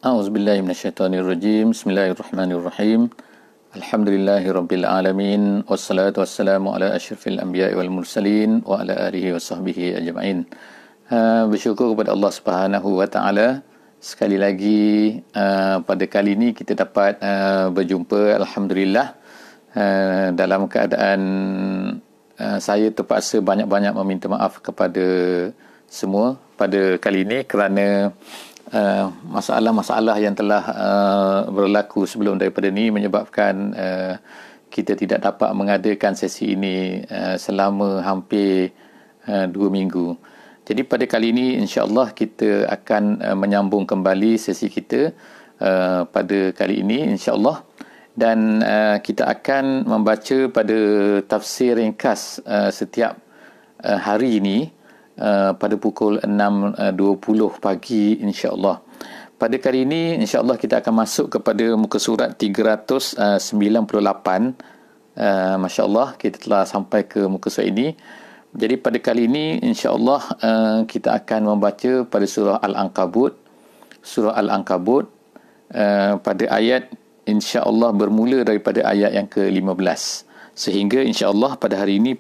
A'udzubillahi minasyaitonirrajim. Bismillahirrahmanirrahim. Alhamdulillahirabbil alamin wassalatu wassalamu ala asyrafil anbiya'i wal mursalin wa ala alihi washabbihi ajma'in. Bersyukur kepada Allah Subhanahu wa taala. Sekali lagi pada kali ini kita dapat berjumpa, alhamdulillah, dalam keadaan saya terpaksa banyak-banyak meminta maaf kepada semua pada kali ini kerana masalah-masalah yang telah berlaku sebelum daripada ini menyebabkan kita tidak dapat mengadakan sesi ini selama hampir 2 minggu. Jadi pada kali ini insya-Allah kita akan menyambung kembali sesi kita pada kali ini insya-Allah, dan kita akan membaca pada tafsir ringkas setiap hari ini pada pukul 6.20 pagi insya-Allah. Pada kali ini insya-Allah kita akan masuk kepada muka surat 398. Masya-Allah kita telah sampai ke muka surat ini. Jadi pada kali ini insya-Allah kita akan membaca pada surah Al-Ankabut. Surah Al-Ankabut pada ayat insya-Allah bermula daripada ayat yang ke-15 sehingga insya-Allah pada hari ini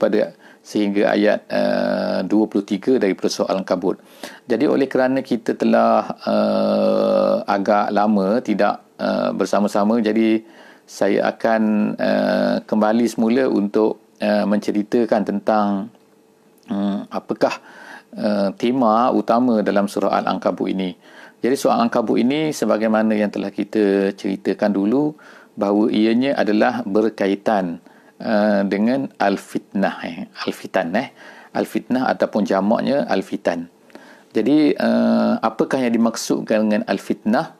sehingga ayat 23 daripada surah Al-Ankabut. Jadi oleh kerana kita telah agak lama tidak bersama-sama, jadi saya akan kembali semula untuk menceritakan tentang apakah tema utama dalam surah Al-Ankabut ini. Jadi surah Al-Ankabut ini sebagaimana yang telah kita ceritakan dulu bahawa ianya adalah berkaitan dengan al-fitnah, al-fitnah ataupun jamaknya al-fitan. Jadi apakah yang dimaksudkan dengan al-fitnah?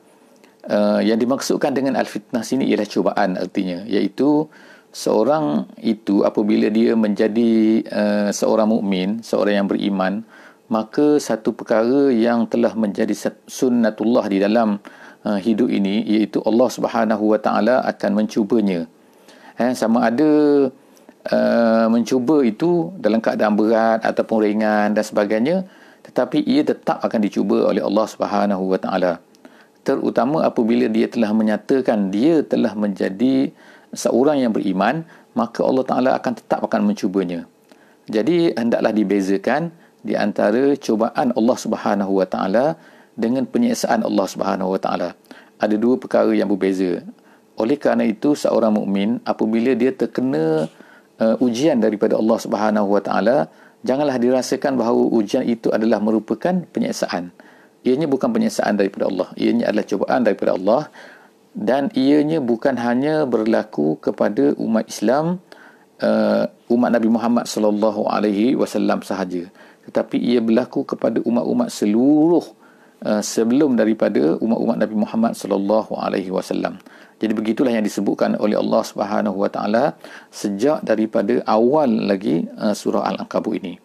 Yang dimaksudkan dengan al-fitnah sini ialah cubaan, artinya iaitu seorang itu apabila dia menjadi seorang mukmin, seorang yang beriman, maka satu perkara yang telah menjadi sunnatullah di dalam hidup ini iaitu Allah Subhanahu wa taala akan mencubanya. Sama ada mencuba itu dalam keadaan berat ataupun ringan dan sebagainya, tetapi ia tetap akan dicuba oleh Allah Subhanahu wa taala. Terutama apabila dia telah menyatakan dia telah menjadi seorang yang beriman, maka Allah Taala akan tetap akan mencubanya. Jadi hendaklah dibezakan di antara cubaan Allah Subhanahu wa taala dengan penyiksaan Allah Subhanahu wa taala. Ada dua perkara yang berbeza. Oleh kerana itu seorang mukmin apabila dia terkena ujian daripada Allah Subhanahu wa taala, janganlah dirasakan bahawa ujian itu adalah merupakan penyiksaan. Ianya bukan penyiksaan daripada Allah, ianya adalah cubaan daripada Allah, dan ianya bukan hanya berlaku kepada umat Islam, umat Nabi Muhammad sallallahu alaihi wasallam sahaja, tetapi ia berlaku kepada umat-umat seluruh sebelum daripada umat-umat Nabi Muhammad sallallahu alaihi wasallam. Jadi begitulah yang disebutkan oleh Allah Subhanahu wa taala sejak daripada awal lagi surah Al-Ankabut ini.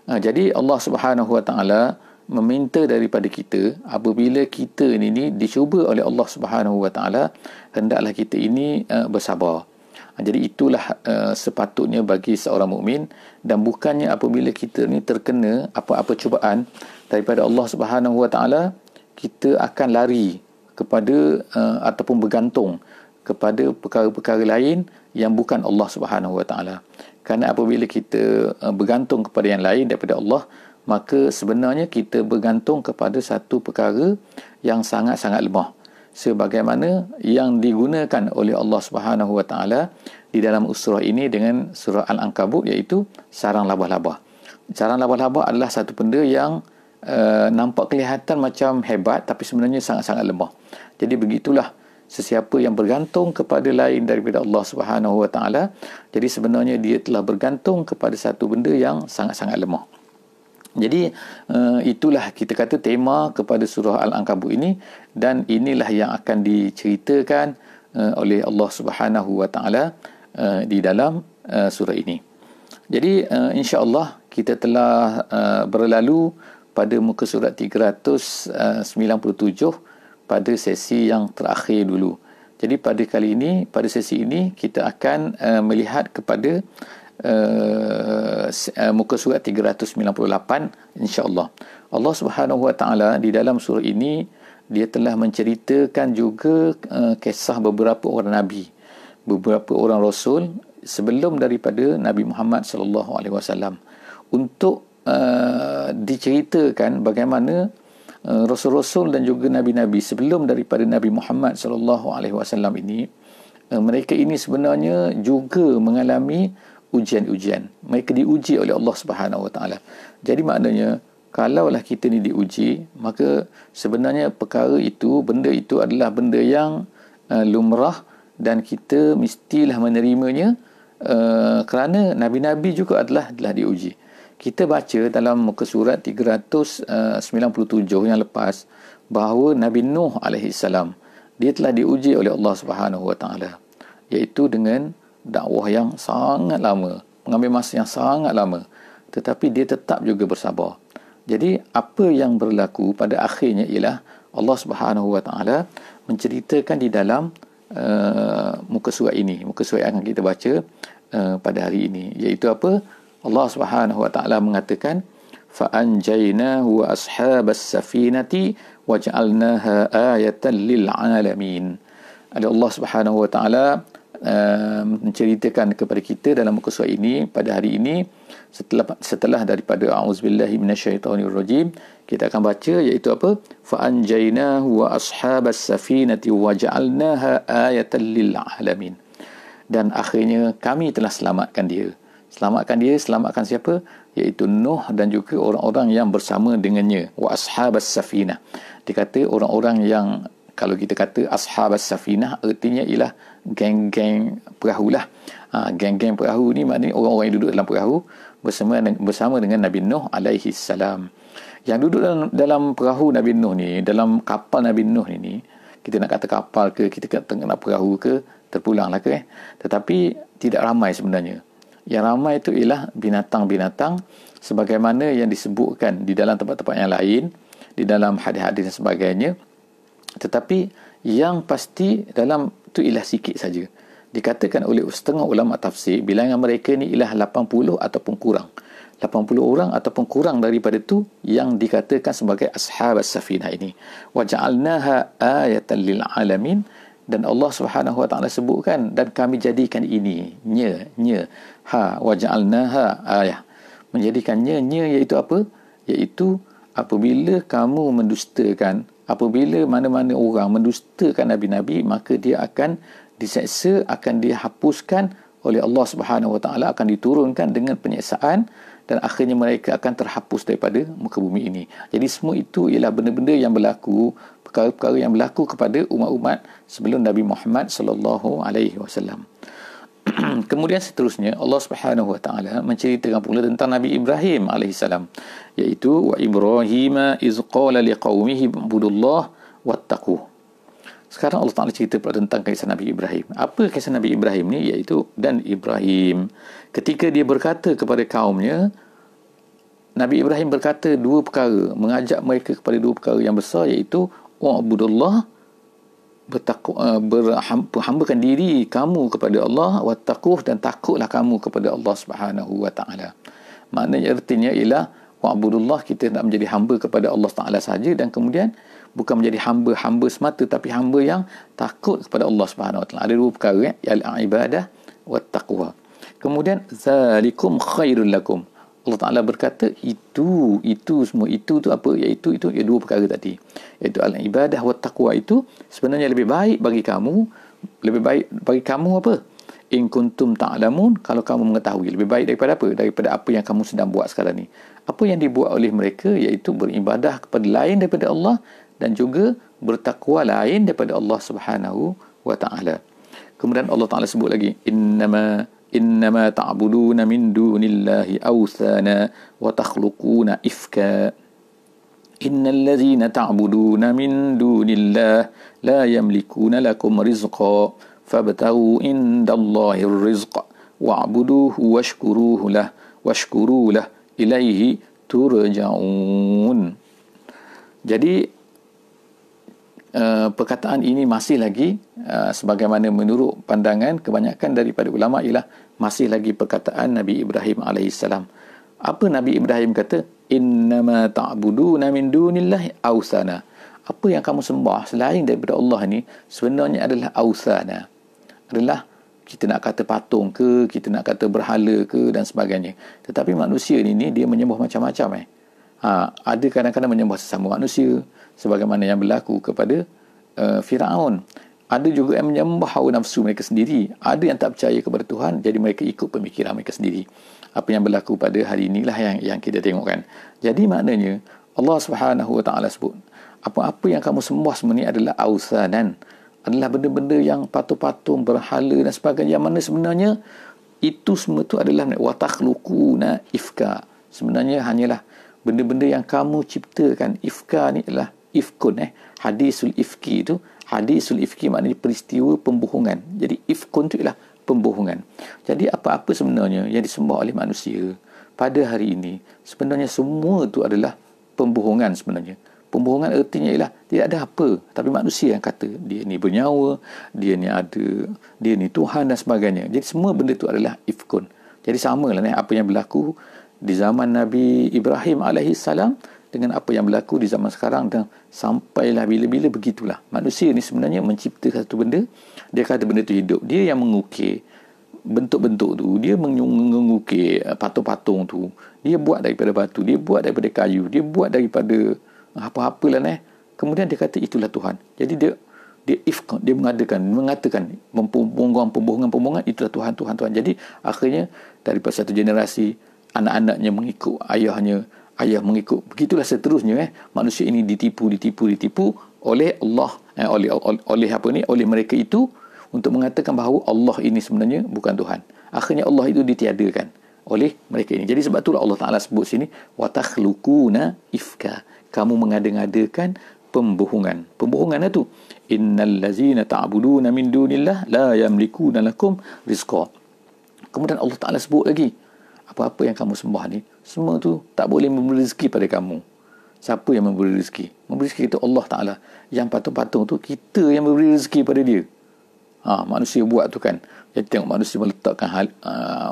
Jadi Allah Subhanahu wa taala meminta daripada kita apabila kita ini dicuba oleh Allah Subhanahu wa taala, hendaklah kita ini bersabar. Jadi itulah sepatutnya bagi seorang mukmin, dan bukannya apabila kita ni terkena apa-apa cubaan daripada Allah Subhanahu wa taala, kita akan lari kepada ataupun bergantung kepada perkara-perkara lain yang bukan Allah Subhanahu wa taala. Kerana apabila kita bergantung kepada yang lain daripada Allah, maka sebenarnya kita bergantung kepada satu perkara yang sangat-sangat lemah, sebagaimana yang digunakan oleh Allah Subhanahu wa taala di dalam surah ini dengan surah Al-Ankabut, iaitu sarang labah-labah. Sarang labah-labah adalah satu benda yang nampak kelihatan macam hebat tapi sebenarnya sangat-sangat lemah. Jadi begitulah sesiapa yang bergantung kepada lain daripada Allah Subhanahu wa taala, jadi sebenarnya dia telah bergantung kepada satu benda yang sangat-sangat lemah. Jadi itulah kita kata tema kepada surah Al-Ankabut ini, dan inilah yang akan diceritakan oleh Allah Subhanahu wa taala di dalam surah ini. Jadi insya-Allah kita telah berlalu pada muka surat 397 pada sesi yang terakhir dulu. Jadi pada kali ini, pada sesi ini kita akan melihat kepada muka surat 398 insya-Allah. Allah Subhanahu wa taala di dalam surah ini dia telah menceritakan juga kisah beberapa orang nabi, beberapa orang rasul sebelum daripada Nabi Muhammad sallallahu alaihi wasallam, untuk diceritakan bagaimana rasul-rasul dan juga nabi-nabi sebelum daripada Nabi Muhammad sallallahu alaihi wasallam ini, mereka ini sebenarnya juga mengalami ujian-ujian. Mereka diuji oleh Allah Subhanahu Wa Taala. Jadi maknanya, kalaulah kita ni diuji, maka sebenarnya perkara itu, benda itu adalah benda yang lumrah, dan kita mestilah menerimanya, kerana nabi-nabi juga adalah diuji. Kita baca dalam muka surat 397 yang lepas bahawa Nabi Nuh alaihi salam, dia telah diuji oleh Allah Subhanahu Wa Taala, iaitu dengan dakwah yang sangat lama, mengambil masa yang sangat lama, tetapi dia tetap juga bersabar. Jadi apa yang berlaku pada akhirnya ialah Allah Subhanahu Wa Taala menceritakan di dalam muka surat ini, muka surat yang akan kita baca pada hari ini, iaitu apa? Allah Subhanahu Wa Taala mengatakan, fa anjaynahu wa ashabas safinati waj'alnaha ayatan lil alamin. Allah Subhanahu Wa Taala menceritakan kepada kita dalam muka surat ini pada hari ini, setelah daripada a'udzubillahi minasyaitonirrajim, kita akan baca, iaitu apa? Fa anjaynahu wa ashabas safinati waja'alnaha ayatan lil alamin. Dan akhirnya kami telah selamatkan dia. Selamatkan siapa? Iaitu Nuh dan juga orang-orang yang bersama dengannya. Wa ashabas safinah. Dikata orang-orang yang, kalau kita kata ashabas safinah, artinya ialah geng-geng perahu lah. Geng-geng perahu ni maknanya orang-orang yang duduk dalam perahu bersama dengan Nabi Nuh alaihi salam. Yang duduk dalam perahu Nabi Nuh ni, dalam kapal Nabi Nuh ni, kita nak kata kapal ke, kita nak perahu ke, terpulang lah ke, tetapi tidak ramai sebenarnya. Yang ramai itu ialah binatang-binatang, sebagaimana yang disebutkan di dalam tempat-tempat yang lain, di dalam hadis-hadis dan sebagainya. Tetapi yang pasti dalam itu ialah sikit saja. Dikatakan oleh setengah ulama tafsir, bilangan mereka ni ialah 80 ataupun kurang. 80 orang ataupun kurang daripada itu yang dikatakan sebagai ashabas safinah ini. Wa ja'alnaha ayatan lil alamin. Dan Allah Subhanahu Wa Taala sebutkan, dan kami jadikan ini wa ja'alnaha ayah, menjadikannya iaitu apa? Iaitu apabila kamu mendustakan, apabila mana-mana orang mendustakan nabi-nabi, maka dia akan diseksa, akan dihapuskan oleh Allah Subhanahu Wa Taala, akan diturunkan dengan penyiksaan, dan akhirnya mereka akan terhapus daripada muka bumi ini. Jadi semua itu ialah benda-benda yang berlaku, perkara-perkara yang berlaku kepada umat-umat sebelum Nabi Muhammad sallallahu alaihi wasallam. Kemudian seterusnya Allah Subhanahu Wa Taala menceritakan pula tentang Nabi Ibrahim alaihi salam, iaitu wa Ibrahim iz qala liqaumihi ibudullah wattaquh. Sekarang Allah Taala cerita pula tentang kisah Nabi Ibrahim. Apa kisah Nabi Ibrahim ni? Iaitu, dan Ibrahim ketika dia berkata kepada kaumnya, Nabi Ibrahim berkata dua perkara, mengajak mereka kepada dua perkara yang besar, iaitu wa'budullah, berhambakan diri kamu kepada Allah, wattaquh, dan takutlah kamu kepada Allah Subhanahu Wa Taala. Maknanya artinya ialah wa'budullah, kita nak menjadi hamba kepada Allah Taala saja, dan kemudian bukan menjadi hamba semata, tapi hamba yang takut kepada Allah Subhanahu Wa Taala. Ada dua perkara, al-ibadah wa taqwa. Kemudian zalikum khairul lakum. Allah Taala berkata itu semua itu tu apa? Iaitu itu dua perkara tadi. Iaitu al-ibadah wa taqwa, itu sebenarnya lebih baik bagi kamu. Lebih baik bagi kamu apa? In kuntum ta'lamun, kalau kamu mengetahui. Lebih baik daripada apa? Daripada apa yang kamu sedang buat sekarang ni. Apa yang dibuat oleh mereka, iaitu beribadah kepada lain daripada Allah, dan juga bertakwa lain daripada Allah Subhanahu Wa Taala. Kemudian Allah Taala sebut lagi, innama ta'buduna min dunillahi awthana wa takhluquna ifka. Innal ladzina ta'buduna min dunillah la yamlikuna lakum rizqa fabtaghu indallahi rizqa wa'buduhu washkuruhu lah ilaihi turja'un. Jadi perkataan ini masih lagi sebagaimana menurut pandangan kebanyakan daripada ulama ialah masih lagi perkataan Nabi Ibrahim alaihissalam. Apa Nabi Ibrahim kata? Innama ta'buduna min dunillahi awsana. apa yang kamu sembah selain daripada Allah ni sebenarnya adalah authana. Adalah kita nak kata patung ke, kita nak kata berhala ke dan sebagainya. Tetapi manusia ni dia menyembah macam-macam ada kadang-kadang menyembah sesama manusia sebagaimana yang berlaku kepada Firaun. Ada juga yang menyembah hawa nafsu mereka sendiri. Ada yang tak percaya kepada Tuhan, jadi mereka ikut pemikiran mereka sendiri. Apa yang berlaku pada hari inilah yang kita tengokkan. Jadi maknanya Allah Subhanahu Wa Taala sebut, apa-apa yang kamu sembah semua ni adalah authanan, adalah benda-benda yang patung-patung, berhala dan sebagainya, yang mana sebenarnya itu semua tu adalah wa takhluquna ifka. Sebenarnya hanyalah benda-benda yang kamu ciptakan. Ifka ni adalah ifkun hadisul ifki itu. Hadisul ifki maknanya peristiwa pembohongan. Jadi ifkun itu ialah pembohongan. Jadi apa-apa sebenarnya yang disembah oleh manusia pada hari ini sebenarnya semua itu adalah pembohongan sebenarnya. Pembohongan artinya ialah tidak ada apa, tapi manusia yang kata dia ni bernyawa, dia ni ada, dia ni Tuhan dan sebagainya. Jadi semua benda itu adalah ifkun. Jadi samalah apa yang berlaku di zaman Nabi Ibrahim alaihissalam dengan apa yang berlaku di zaman sekarang, dan sampailah bila-bila begitulah. Manusia ni sebenarnya mencipta satu benda, dia kata benda tu hidup. Dia yang mengukir bentuk-bentuk tu, dia mengukir patung-patung tu, dia buat daripada batu, dia buat daripada kayu, dia buat daripada apa-apalah kemudian dia kata itulah Tuhan. Jadi dia ifkan, dia mengatakan pembohongan itulah Tuhan. Jadi akhirnya daripada satu generasi anak-anaknya mengikut ayahnya, ayah mengikut, begitulah seterusnya. Manusia ini ditipu oleh Allah, oleh mereka itu, untuk mengatakan bahawa Allah ini sebenarnya bukan Tuhan. Akhirnya Allah itu ditiadakan oleh mereka ini. Jadi sebab itulah Allah Ta'ala sebut sini wa takhluquna ifka, kamu mengada-ngadakan pembohongan. Pembohongan itu innal ladzina ta'buduna min dunillah la yamlikuna lakum rizqa. Kemudian Allah Ta'ala sebut lagi, apa-apa yang kamu sembah ni semua tu tak boleh memberi rezeki pada kamu. Siapa yang memberi rezeki? Memberi rezeki itu Allah Ta'ala. Yang patung-patung tu kita yang memberi rezeki pada dia. Manusia buat tu kan. Jadi tengok manusia meletakkan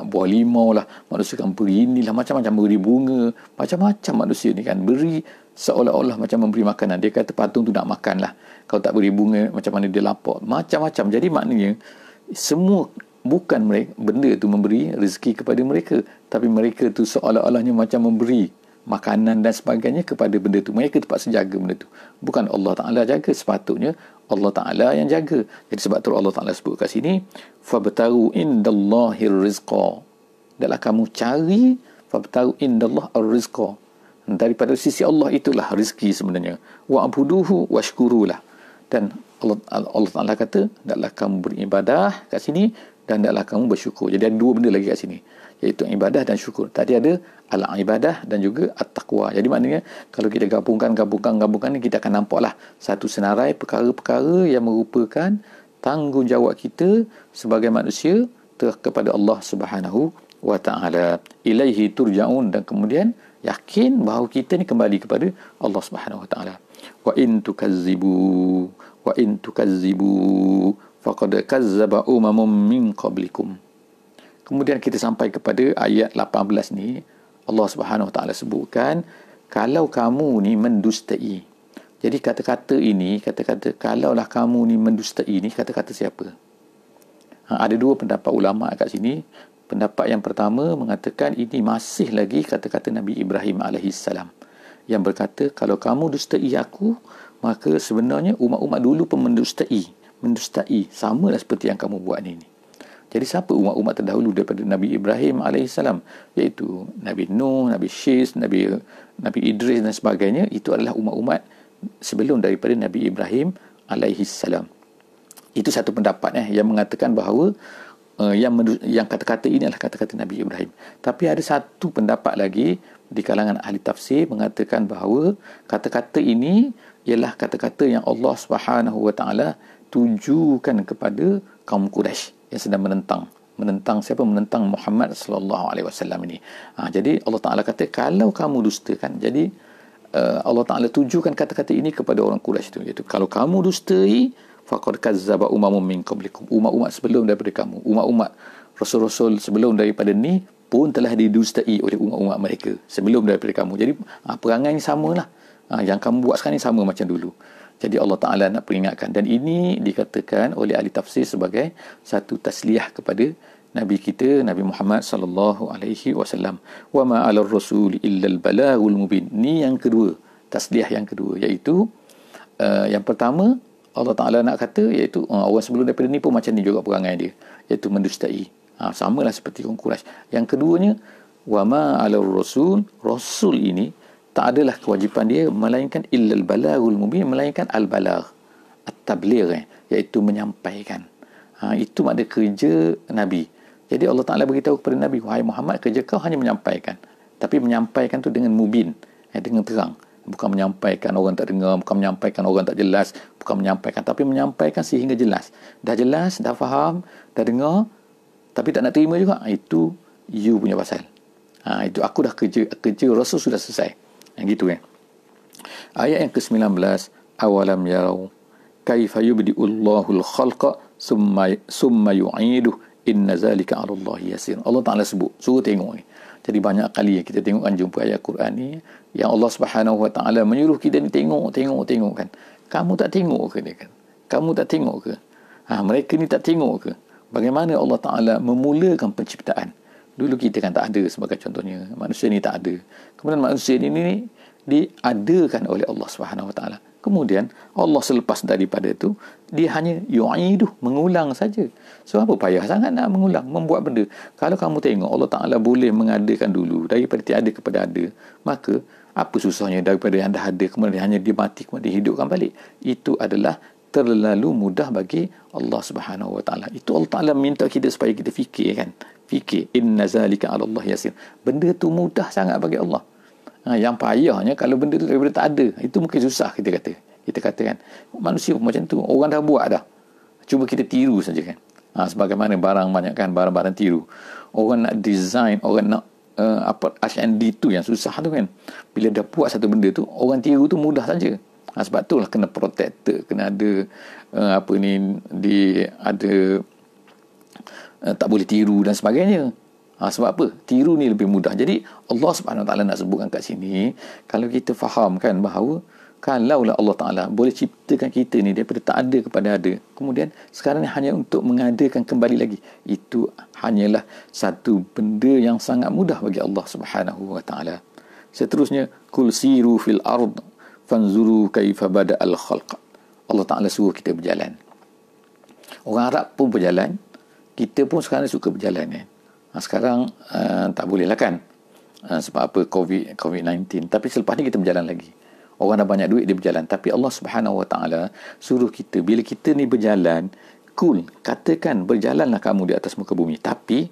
buah limau lah, manusia kan beri inilah, macam-macam, beri bunga, macam-macam manusia ni kan beri, seolah-olah macam memberi makanan. Dia kata patung tu nak makan lah, kalau tak beri bunga macam mana dia lapar, macam-macam. Jadi maknanya semua bukan mereka, benda tu memberi rezeki kepada mereka, tapi mereka tu seolah-olahnya macam memberi makanan dan sebagainya kepada benda tu. Mereka terpaksa jaga benda tu. Bukan Allah Ta'ala jaga, sepatutnya Allah Ta'ala yang jaga. Jadi sebab tu Allah Ta'ala sebut kat sini, fabtaru indallahir rizqa, hendaklah kamu cari, fabtaru indallah ar-rizqa, daripada sisi Allah itulah rezeki sebenarnya. Wa'buduhu washkurulah. Dan Allah Ta'ala kata hendaklah kamu beribadah kat sini, dan hendaklah kamu bersyukur. Jadi ada dua benda lagi kat sini, iaitu ibadah dan syukur. Tadi ada al-ibadah dan juga at-taqwa. Jadi maknanya kalau kita gabungkan ni, kita akan nampaklah satu senarai perkara-perkara yang merupakan tanggungjawab kita sebagai manusia kepada Allah Subhanahu wa Ta'ala. Ilaihi turja'un, dan kemudian yakin bahawa kita ni kembali kepada Allah Subhanahu wa Ta'ala. Wa in tukazzibu faqad kazzaba umamum min qablikum. Kemudian kita sampai kepada ayat 18 ni, Allah Subhanahu Wa Ta'ala sebutkan, kalau kamu ni mendustai. Jadi kata-kata ini, kata-kata kalaulah kamu ni mendustai ni, kata-kata siapa? Ada dua pendapat ulama kat sini. Pendapat yang pertama mengatakan ini masih lagi kata-kata Nabi Ibrahim alaihissalam, yang berkata, kalau kamu dustai aku, maka sebenarnya umat-umat dulu pun mendustai, samalah seperti yang kamu buat ni. Jadi siapa umat-umat terdahulu daripada Nabi Ibrahim alaihissalam, iaitu Nabi Nuh, Nabi Syis, Nabi Idris dan sebagainya. Itu adalah umat-umat sebelum daripada Nabi Ibrahim alaihissalam. Itu satu pendapat yang mengatakan bahawa yang kata-kata ini adalah kata-kata Nabi Ibrahim. Tapi ada satu pendapat lagi di kalangan ahli tafsir mengatakan bahawa kata-kata ini ialah kata-kata yang Allah Subhanahu Wa Ta'ala tujukan kepada kaum Quraisy yang sedang menentang siapa? Menentang Muhammad sallallahu alaihi wasallam ini. Jadi Allah Ta'ala kata kalau kamu dustakan. Jadi Allah Ta'ala tujukan kata-kata ini kepada orang Quraisy itu, iaitu kalau kamu dustai faqad kazzaba umamun min qablikum, umat-umat sebelum daripada kamu, umat-umat rasul-rasul sebelum daripada ni pun telah didustai oleh umat-umat mereka sebelum daripada kamu. Jadi perangai samalah. Yang kamu buat sekarang ni sama macam dulu. Jadi Allah Ta'ala nak peringatkan. Dan ini dikatakan oleh ahli tafsir sebagai satu tasliyah kepada Nabi kita, Nabi Muhammad sallallahu alaihi wasallam. Wa ma 'alal rasul illa al-balaghul mubin. Ni yang kedua, tasliyah yang kedua, iaitu yang pertama Allah Ta'ala nak kata, iaitu orang sebelum daripada ni pun macam ni juga perangai dia, iaitu mendustai. Samalah seperti orang Quraisy. Yang keduanya, wa ma 'alal rasul, rasul ini tak adalah kewajipan dia melainkan illal balaghul mubin, melainkan al-balagh, at-tabligh, iaitu menyampaikan. Itu makna kerja Nabi. Jadi Allah Ta'ala beritahu kepada Nabi, wahai Muhammad, kerja kau hanya menyampaikan. Tapi menyampaikan tu dengan mubin, dengan terang. Bukan menyampaikan orang tak dengar, bukan menyampaikan orang tak jelas, bukan menyampaikan, tapi menyampaikan sehingga jelas. Dah jelas, dah faham, dah dengar, tapi tak nak terima juga. Itu you punya pasal. Itu aku dah kerja Rasul sudah selesai. Yang gitu kan. Ayat yang ke-19, awalam yarau kaifa yubdi'ullahul khalqa summa yu'iduh inna zalika 'ala Allah yasir. Allah Ta'ala suruh tengok ni. Jadi banyak kali kita tengokkan jumpa ayat Quran ni yang Allah Subhanahu Wa Ta'ala menyuruh kita ni tengok kan. Kamu tak tengok ke dia kan? Kamu tak tengok ke? Mereka ni tak tengok ke? Bagaimana Allah Ta'ala memulakan penciptaan? Dulu kita kan tak ada, sebagai contohnya. Manusia ni tak ada. Kemudian manusia ni diadakan oleh Allah Subhanahu Wa Ta'ala. Kemudian Allah selepas daripada itu, dia hanya yu'iduh, mengulang saja. So apa payah sangat nak mengulang, membuat benda. Kalau kamu tengok Allah Ta'ala boleh mengadakan dulu daripada tiada kepada ada, maka apa susahnya daripada yang dah ada kemudian hanya dia mati kemudian dihidupkan balik. Itu adalah terlalu mudah bagi Allah Subhanahu Wa Ta'ala. Itu Allah Ta'ala minta kita supaya kita fikir kan. Fikir, inna zalika 'ala Allah yasir. Benda tu mudah sangat bagi Allah. Yang payahnya kalau benda tu daripada tak ada, itu mungkin susah kita kata. Kita katakan manusia pun macam tu, orang dah buat dah. Cuba kita tiru saja kan. Sebagaimana barang banyak kan, barang-barang tiru. Orang nak design, orang nak R&D tu yang susah tu kan. Bila dah buat satu benda tu, orang tiru tu mudah saja. Sebab tu lah kena protected, kena ada tak boleh tiru dan sebagainya. Sebab apa? Tiru ni lebih mudah. Jadi Allah Subhanahu Wa Ta'ala nak sebutkan kat sini, kalau kita fahamkan bahawa kalaulah Allah Ta'ala boleh ciptakan kita ni daripada tak ada kepada ada, kemudian sekarang ni hanya untuk mengadakan kembali lagi, itu hanyalah satu benda yang sangat mudah bagi Allah Subhanahu Wa Ta'ala. Seterusnya, kul siru fil ard fanzuru kaifa bada'al khalq. Allah Ta'ala suruh kita berjalan. Orang Arab pun berjalan, kita pun sekarang suka berjalan kan. Sekarang tak boleh lah kan, sebab apa, COVID-19. Tapi selepas ni kita berjalan lagi. Orang dah banyak duit, dia berjalan. Tapi Allah Subhanahu Wa Ta'ala suruh kita, bila kita ni berjalan, katakan berjalanlah kamu di atas muka bumi. Tapi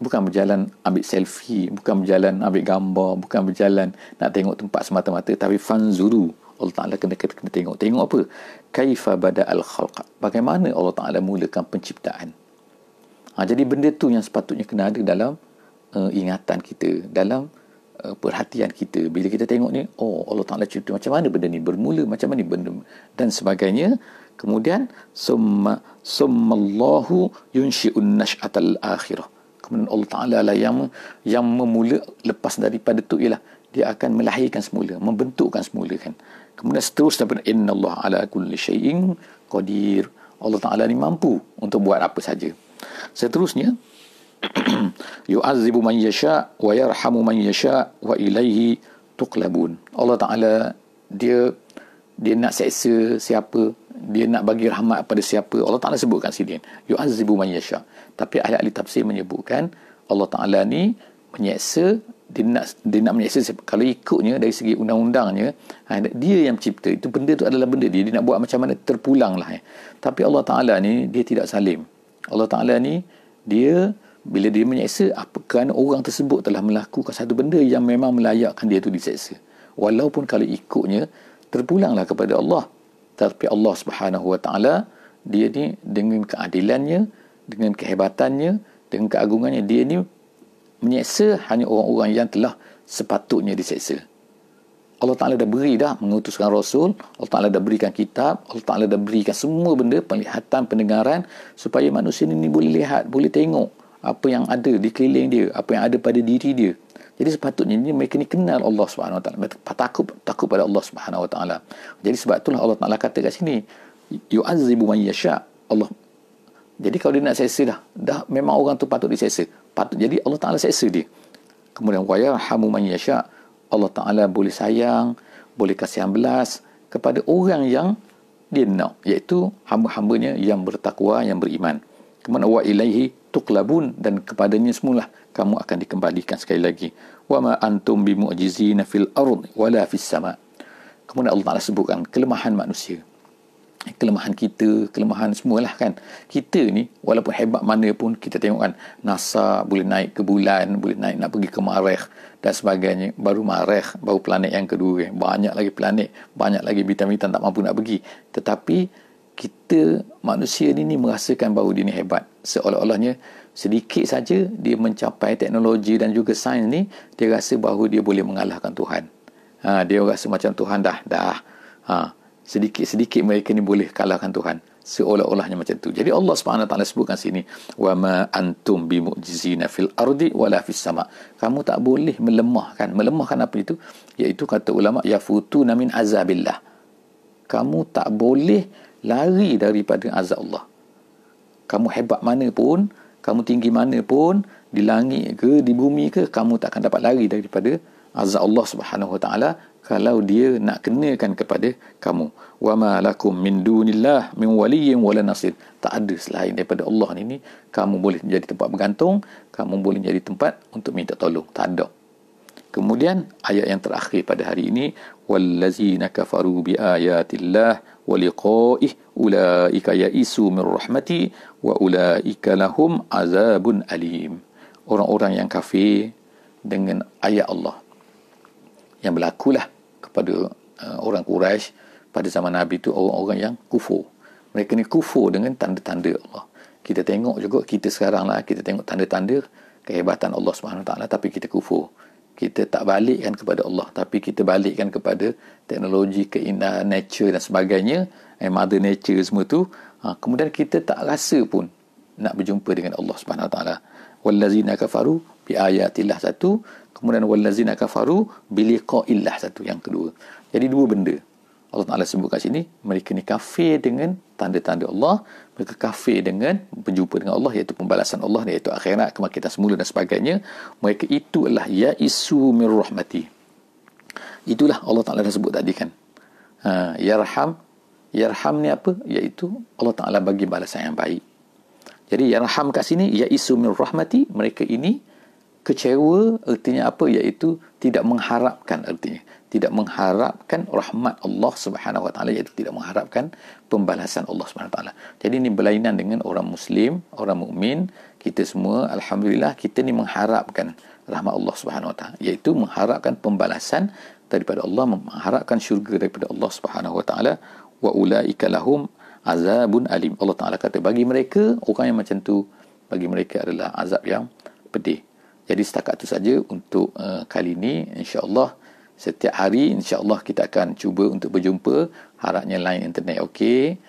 bukan berjalan ambil selfie, bukan berjalan ambil gambar, bukan berjalan nak tengok tempat semata-mata, tapi fanzuru. Allah Ta'ala kena tengok apa? Kaifa bada'al khalq. Bagaimana Allah Ta'ala mulakan penciptaan. Jadi benda tu yang sepatutnya kena ada dalam ingatan kita, dalam perhatian kita. Bila kita tengok ni, Allah Ta'ala cipta macam mana benda ni bermula, macam mana benda dan sebagainya. Kemudian summallahu yunshi'un nash'atal akhirah. Kemudian Allah Ta'ala lah yang memula lepas daripada tu ialah dia akan melahirkan semula, membentukkan semula kan. Kemudian seterusnya daripada innallaha ala kulli syai'in qadir. Allah Ta'ala ni mampu untuk buat apa saja. Seterusnya, yu'adzibu man yasha wa yarhamu man yasha wa ilaihi tuqlabun. Allah Ta'ala dia nak seksa siapa, dia nak bagi rahmat pada siapa. Allah Ta'ala sebutkan sini, yu'adzibu man yasha. Tapi ahli tafsir menyebutkan Allah Ta'ala ni menyeksa, dia nak menyeksa siapa. Kalau ikutnya dari segi undang-undangnya, dia yang cipta, itu benda tu adalah benda dia nak buat macam mana terpulang lah. Tapi Allah Ta'ala ni dia tidak salim. Allah Ta'ala ni dia bila dia menyeksa, kerana orang tersebut telah melakukan satu benda yang memang melayakkan dia tu diseksa. Walaupun kalau ikutnya terpulanglah kepada Allah. Tapi Allah Subhanahu Wa Ta'ala dia ni dengan keadilannya, dengan kehebatannya, dengan keagungannya, dia ni menyeksa hanya orang-orang yang telah sepatutnya diseksa. Allah Ta'ala dah beri dah, mengutuskan Rasul, Allah Ta'ala dah berikan kitab, Allah Ta'ala dah berikan semua benda, penglihatan, pendengaran, supaya manusia ini boleh lihat, boleh tengok apa yang ada di keliling dia, apa yang ada pada diri dia. Jadi sepatutnya ni mereka ni kenal Allah Subhanahu Wa Taala, mereka takut pada Allah Subhanahu Wa Taala. Jadi sebab itulah Allah Taala kata kat sini, yu'azibu man yasha. Allah. Jadi kalau dia nak seksa dah memang orang tu patut diseksa. Jadi Allah Taala seksa dia. Kemudian wa yarhamu man yasha. Allah Taala boleh sayang, boleh kasihan belas kepada orang yang dia nak, iaitu hamba-hambanya yang bertakwa, yang beriman. Kemudian wa ilaihi tuqlabun, dan kepadanya semualah kamu akan dikembalikan. Sekali lagi, wa ma antum bimu'jizina fil ard wala fis sama. Kemudian Allah Taala sebutkan kelemahan manusia, kelemahan kita, kelemahan semualah kan. Kita ni walaupun hebat mana pun, kita tengok kan NASA boleh naik ke bulan, boleh naik nak pergi ke Marikh dan sebagainya. Baru Marikh, baru planet yang kedua, banyak lagi planet, banyak lagi bintang-bintang tak mampu nak pergi. Tetapi kita manusia ni merasakan bahawa dia ni hebat. Seolah-olahnya sedikit saja dia mencapai teknologi dan juga sains ni, dia rasa bahawa dia boleh mengalahkan Tuhan. Dia rasa macam Tuhan dah. Sedikit-sedikit mereka ni boleh kalahkan Tuhan. Seolah-olahnya macam tu. Jadi Allah Subhanahu Wa Taala sebutkan sini, wa ma antum bimu'jizina fil ardi wala fis sama. Kamu tak boleh melemahkan. Melemahkan apa itu? Iaitu kata ulama, yafutuna min azabillah. Kamu tak boleh lari daripada azab Allah. Kamu hebat mana pun, kamu tinggi mana pun, di langit ke, di bumi ke, kamu tak akan dapat lari daripada azab Allah Subhanahu Wa Taala kalau dia nak kenakan kepada kamu. Wa ma lakum min dunillah min waliyyin wala nasir. Tak ada selain daripada Allah ni kamu boleh menjadi tempat bergantung, kamu boleh menjadi tempat untuk minta tolong. Tak ada. Kemudian ayat yang terakhir pada hari ini, wallazina kafaru biayatillah wa liqa'ih ulaika ya'isu min rahmati wa ulaika lahum azabun alim. Orang-orang yang kafir dengan ayat Allah, yang berlakulah kepada orang Quraisy pada zaman Nabi itu, orang-orang yang kufur. Mereka ni kufur dengan tanda-tanda Allah. Kita tengok juga, kita sekarang lah, kita tengok tanda-tanda kehebatan Allah Subhanahu Wa Taala, tapi kita kufur. Kita tak balikkan kepada Allah, tapi kita balikkan kepada teknologi, keindahan, nature dan sebagainya, mother nature semua tu. Kemudian kita tak rasa pun nak berjumpa dengan Allah Subhanahu Wa Taala. Wallazina kafaru bi ayatillah satu, kemudian wallazina kafaru bi liqa'illah satu, yang kedua. Jadi dua benda Allah Taala sebut kat sini. Mereka ni kafir dengan tanda-tanda Allah, mereka kafir dengan berjumpa dengan Allah, iaitu pembalasan Allah, iaitu akhirat, kebangkitan semula dan sebagainya. Mereka itu adalah ya'isu min rahmati. Itulah Allah Taala dah sebut tadi kan. Yarham ni apa? Iaitu Allah Taala bagi balasan yang baik. Jadi yarham kat sini, ya'isu min rahmati, mereka ini kecewa, artinya apa? Iaitu tidak mengharapkan, artinya tidak mengharapkan rahmat Allah Subhanahu Wa Taala, iaitu tidak mengharapkan pembalasan Allah Subhanahu Wa Taala. Jadi ini berlainan dengan orang Muslim, orang mukmin. Kita semua alhamdulillah, kita ni mengharapkan rahmat Allah Subhanahu Wa Taala, iaitu mengharapkan pembalasan daripada Allah, mengharapkan syurga daripada Allah Subhanahu Wa Taala. Wa ulaika lahum azabun alim. Allah Taala kata bagi mereka, orang yang macam tu, bagi mereka adalah azab yang pedih. Jadi setakat itu saja untuk kali ini. InsyaAllah setiap hari insyaAllah kita akan cuba untuk berjumpa. Harapnya line internet okey.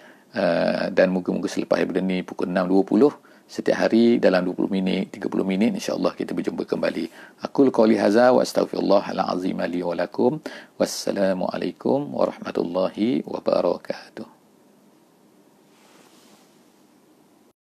Dan moga-moga selepas daripada ni pukul 6.20 setiap hari dalam 20 minit, 30 minit insyaAllah kita berjumpa kembali. Aqul qawli hadza wa astaghfirullahal azim li wa lakum. Wassalamualaikum warahmatullahi wabarakatuh.